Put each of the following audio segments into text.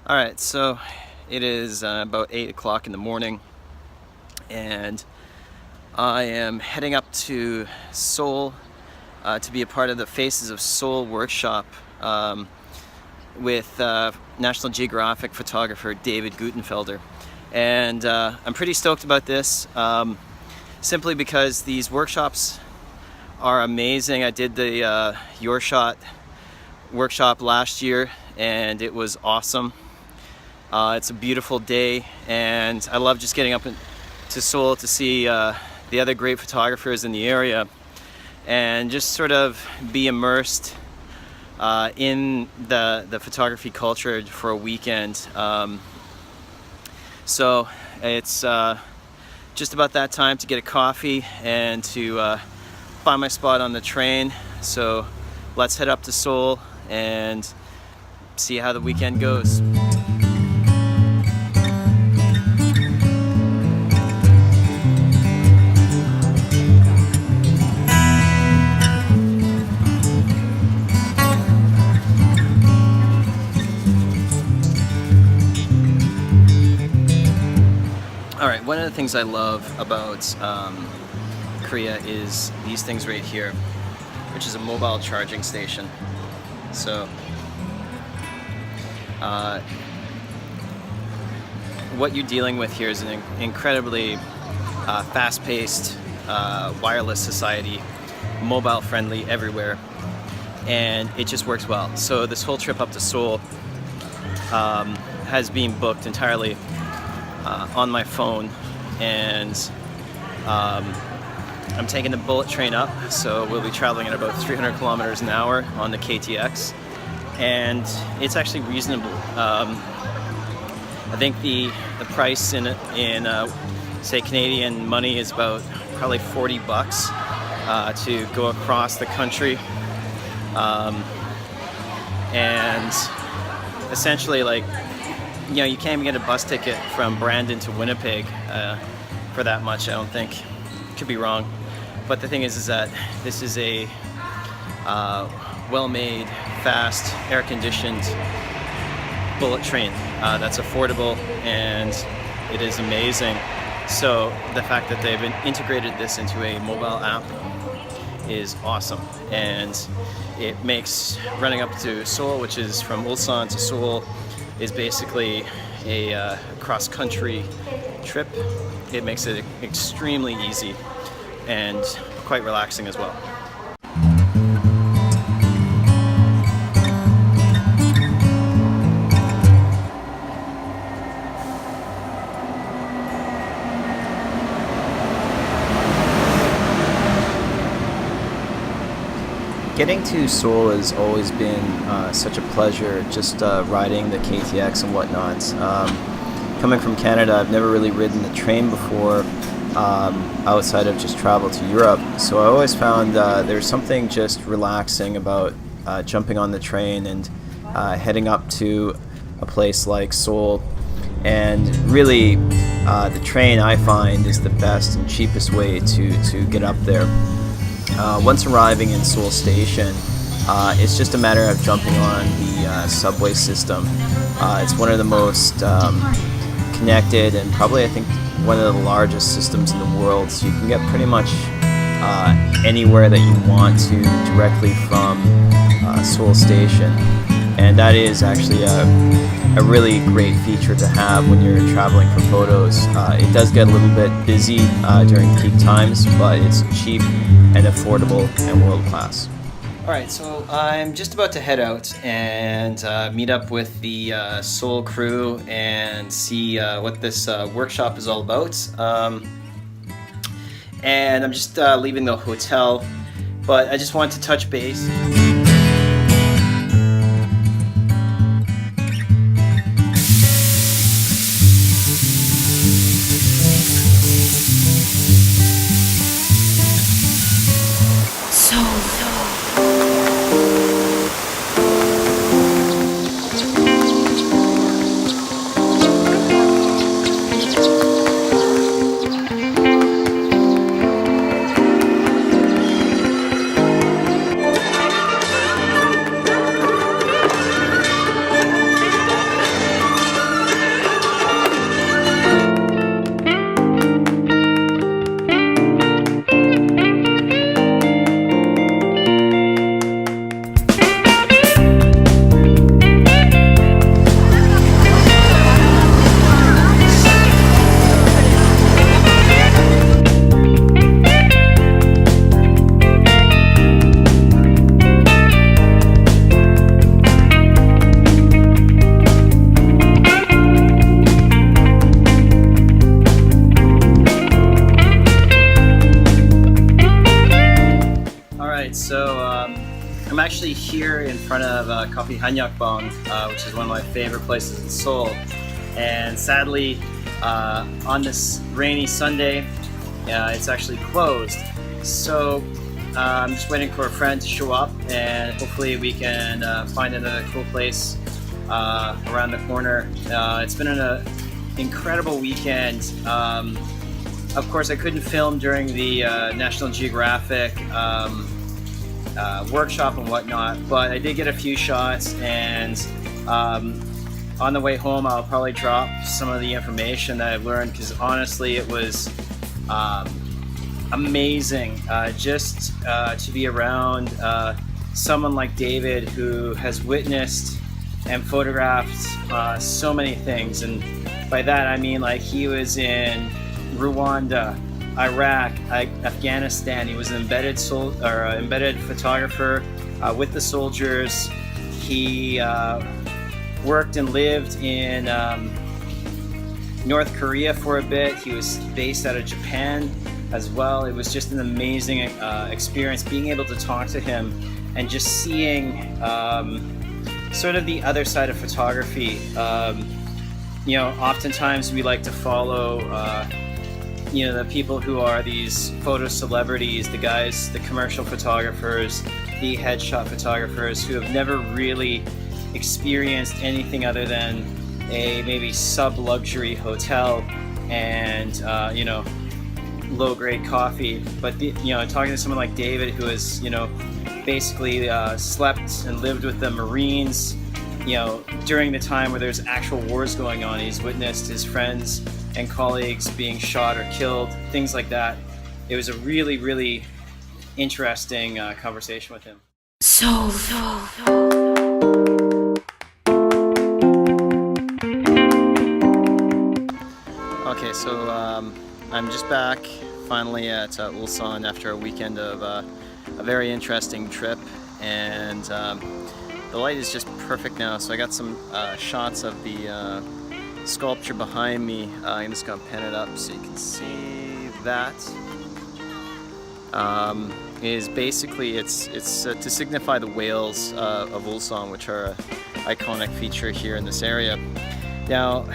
Alright, so it is about 8 o'clock in the morning, and I am heading up to Seoul to be a part of the Faces of Seoul Workshop with National Geographic photographer David Gutenfelder. And I'm pretty stoked about this, simply because these workshops are amazing. I did the Your Shot workshop last year, and it was awesome. It's a beautiful day, and I love just getting up to Seoul to see the other great photographers in the area and just sort of be immersed in the photography culture for a weekend. So it's just about that time to get a coffee and to find my spot on the train. So let's head up to Seoul and see how the weekend goes. Alright, one of the things I love about Korea is these things right here, which is a mobile charging station. So what you're dealing with here is an incredibly fast-paced, wireless society, mobile-friendly everywhere, and it just works well. So this whole trip up to Seoul has been booked entirely on my phone, and I'm taking the bullet train up, so we'll be traveling at about 300 kilometers an hour on the KTX, and it's actually reasonable. I think the price in say Canadian money is about probably $40 to go across the country, and essentially, like, you know, you can't even get a bus ticket from Brandon to Winnipeg for that much, I don't think. Could be wrong. But the thing is that this is a well-made, fast, air-conditioned bullet train that's affordable, and it is amazing. So the fact that they've integrated this into a mobile app is awesome, and it makes running up to Seoul, which is from Ulsan to Seoul, is basically a cross-country trip. It makes it extremely easy and quite relaxing as well. Getting to Seoul has always been such a pleasure, just riding the KTX and whatnot. Coming from Canada, I've never really ridden the train before, outside of just travel to Europe. So I always found there's something just relaxing about jumping on the train and heading up to a place like Seoul. And really, the train, I find, is the best and cheapest way to get up there. Once arriving in Seoul Station, it's just a matter of jumping on the subway system. It's one of the most connected and probably, I think, one of the largest systems in the world. So you can get pretty much anywhere that you want to directly from Seoul Station. And that is actually a really great feature to have when you're traveling for photos. It does get a little bit busy during peak times, but it's cheap and affordable and world-class. Alright, so I'm just about to head out and meet up with the Seoul crew and see what this workshop is all about. And I'm just leaving the hotel, but I just wanted to touch base. I'm actually here in front of Coffee Hanyakbong, which is one of my favorite places in Seoul. And sadly, on this rainy Sunday, it's actually closed. So I'm just waiting for a friend to show up, and hopefully we can find another cool place around the corner. It's been an incredible weekend. Of course, I couldn't film during the National Geographic workshop and whatnot, but I did get a few shots, and on the way home I'll probably drop some of the information that I've learned, because honestly it was amazing just to be around someone like David, who has witnessed and photographed so many things. And by that I mean, like, he was in Rwanda, Iraq, Afghanistan. He was an embedded photographer with the soldiers. He worked and lived in North Korea for a bit. He was based out of Japan as well. It was just an amazing experience being able to talk to him and just seeing sort of the other side of photography. You know, oftentimes we like to follow you know, the people who are these photo celebrities, the guys, the commercial photographers, the headshot photographers, who have never really experienced anything other than a maybe sub-luxury hotel and you know, low-grade coffee. But you know, talking to someone like David, who has, you know, basically slept and lived with the Marines, you know, during the time where there's actual wars going on. He's witnessed his friends and colleagues being shot or killed, things like that. It was a really, really interesting conversation with him. Okay, so I'm just back finally at Ulsan after a weekend of a very interesting trip, and the light is just perfect now, so I got some shots of the sculpture behind me. I'm just gonna pen it up so you can see that. Is basically it's to signify the whales of Ulsan, which are an iconic feature here in this area. Now,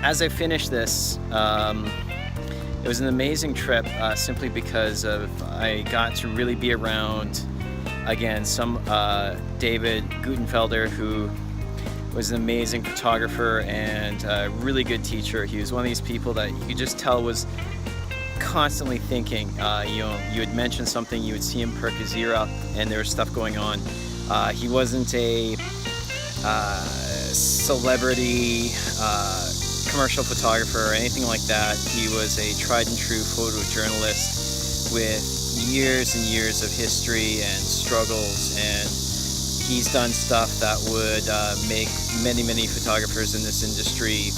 as I finished this, it was an amazing trip simply because I got to really be around, again, some David Gutenfelder, who was an amazing photographer and a really good teacher. He was one of these people that you could just tell was constantly thinking. You know, you would mention something, you would see him perk his ear up, and there was stuff going on. He wasn't a celebrity commercial photographer or anything like that. He was a tried and true photojournalist with years and years of history and struggles, and he's done stuff that would make many photographers in this industry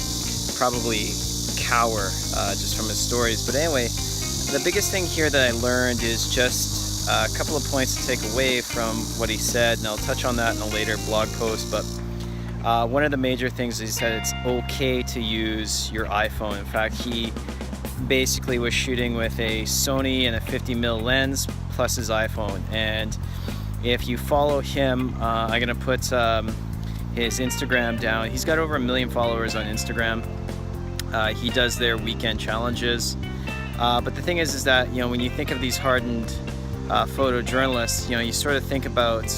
probably cower just from his stories. But anyway, the biggest thing here that I learned is just a couple of points to take away from what he said, and I'll touch on that in a later blog post. But one of the major things is he said it's okay to use your iPhone. In fact, he basically was shooting with a Sony and a 50mm lens plus his iPhone. And if you follow him, I'm gonna put his Instagram down. He's got over 1 million followers on Instagram. He does their weekend challenges. But the thing is that, you know, when you think of these hardened photojournalists, you know, you sort of think about,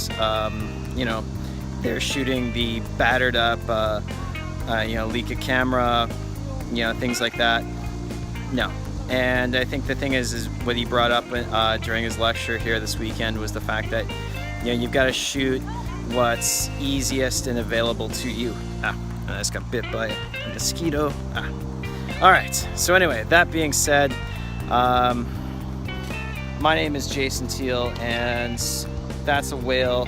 you know, they're shooting the battered up, you know, Leica camera, you know, things like that. No. And I think the thing is what he brought up during his lecture here this weekend was the fact that, you know, you've got to shoot what's easiest and available to you. I just got bit by a mosquito. All right, so anyway, that being said, my name is Jason Teal, and that's a whale.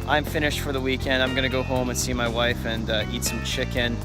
I'm finished for the weekend. I'm gonna go home and see my wife and eat some chicken.